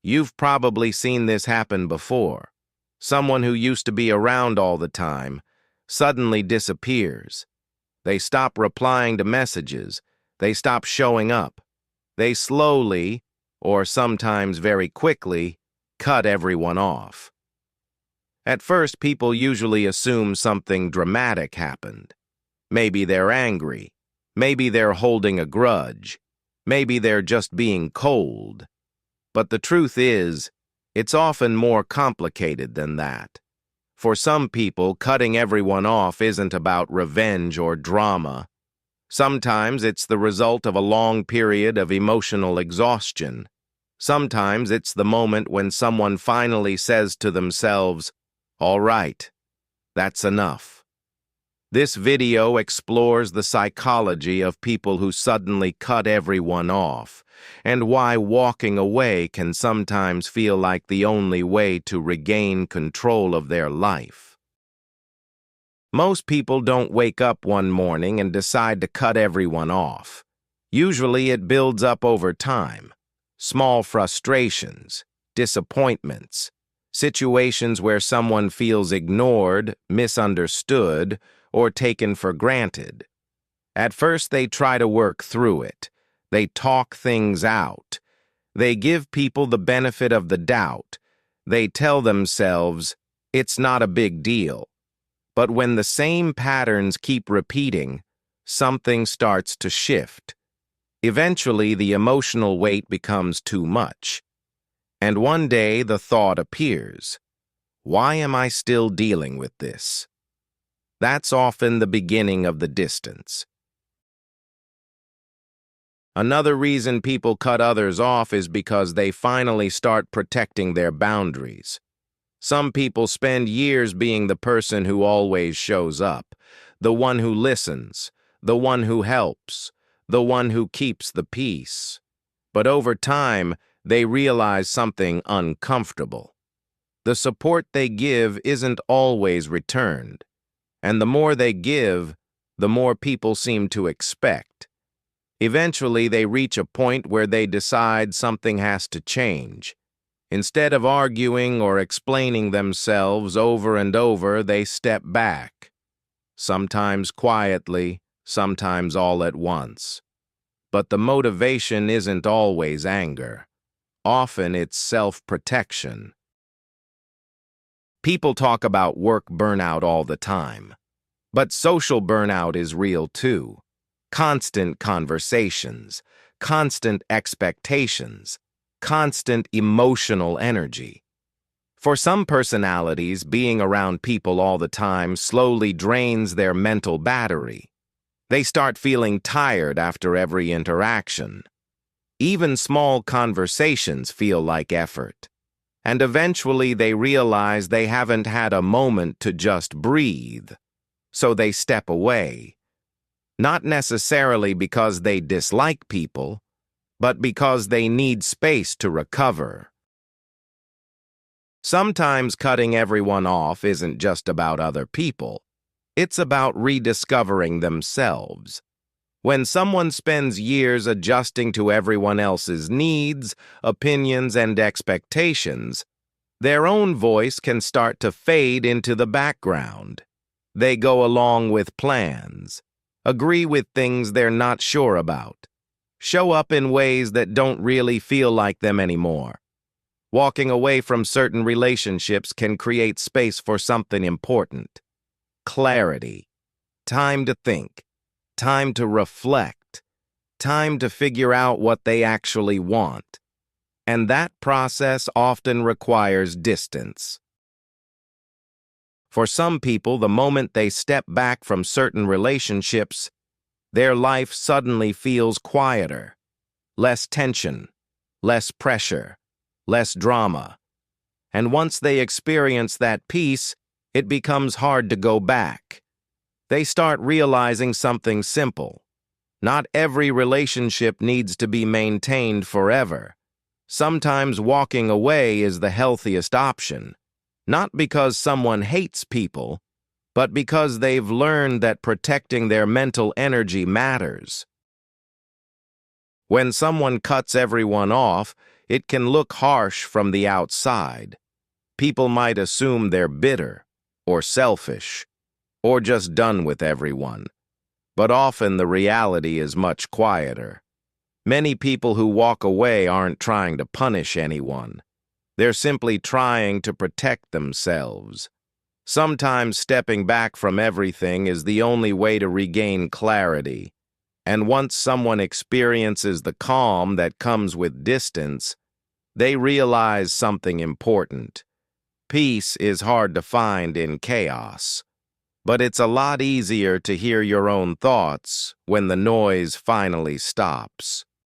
You've probably seen this happen before. Someone who used to be around all the time suddenly disappears. They stop replying to messages. They stop showing up. They slowly, or sometimes very quickly, cut everyone off. At first, people usually assume something dramatic happened. Maybe they're angry. Maybe they're holding a grudge. Maybe they're just being cold. But the truth is, it's often more complicated than that. For some people, cutting everyone off isn't about revenge or drama. Sometimes it's the result of a long period of emotional exhaustion. Sometimes it's the moment when someone finally says to themselves, "All right, that's enough." This video explores the psychology of people who suddenly cut everyone off, and why walking away can sometimes feel like the only way to regain control of their life. Most people don't wake up one morning and decide to cut everyone off. Usually it builds up over time. Small frustrations, disappointments, situations where someone feels ignored, misunderstood, or taken for granted. At first, they try to work through it. They talk things out. They give people the benefit of the doubt. They tell themselves, it's not a big deal. But when the same patterns keep repeating, something starts to shift. Eventually, the emotional weight becomes too much. And one day, the thought appears, why am I still dealing with this? That's often the beginning of the distance. Another reason people cut others off is because they finally start protecting their boundaries. Some people spend years being the person who always shows up, the one who listens, the one who helps, the one who keeps the peace. But over time, they realize something uncomfortable. The support they give isn't always returned. And the more they give, the more people seem to expect. Eventually, they reach a point where they decide something has to change. Instead of arguing or explaining themselves over and over, they step back. Sometimes quietly, sometimes all at once. But the motivation isn't always anger. Often it's self-protection. People talk about work burnout all the time. But social burnout is real too. Constant conversations, constant expectations, constant emotional energy. For some personalities, being around people all the time slowly drains their mental battery. They start feeling tired after every interaction. Even small conversations feel like effort. And eventually they realize they haven't had a moment to just breathe. So they step away. Not necessarily because they dislike people, but because they need space to recover. Sometimes cutting everyone off isn't just about other people. It's about rediscovering themselves. When someone spends years adjusting to everyone else's needs, opinions, and expectations, their own voice can start to fade into the background. They go along with plans, agree with things they're not sure about, show up in ways that don't really feel like them anymore. Walking away from certain relationships can create space for something important. Clarity. Time to think. Time to reflect. Time to figure out what they actually want. And that process often requires distance. For some people, the moment they step back from certain relationships, their life suddenly feels quieter. Less tension, less pressure, less drama. And once they experience that peace, it becomes hard to go back. They start realizing something simple. Not every relationship needs to be maintained forever. Sometimes walking away is the healthiest option, not because someone hates people, but because they've learned that protecting their mental energy matters. When someone cuts everyone off, it can look harsh from the outside. People might assume they're bitter, or selfish, or just done with everyone. But often the reality is much quieter. Many people who walk away aren't trying to punish anyone. They're simply trying to protect themselves. Sometimes stepping back from everything is the only way to regain clarity. And once someone experiences the calm that comes with distance, they realize something important. Peace is hard to find in chaos, but it's a lot easier to hear your own thoughts when the noise finally stops.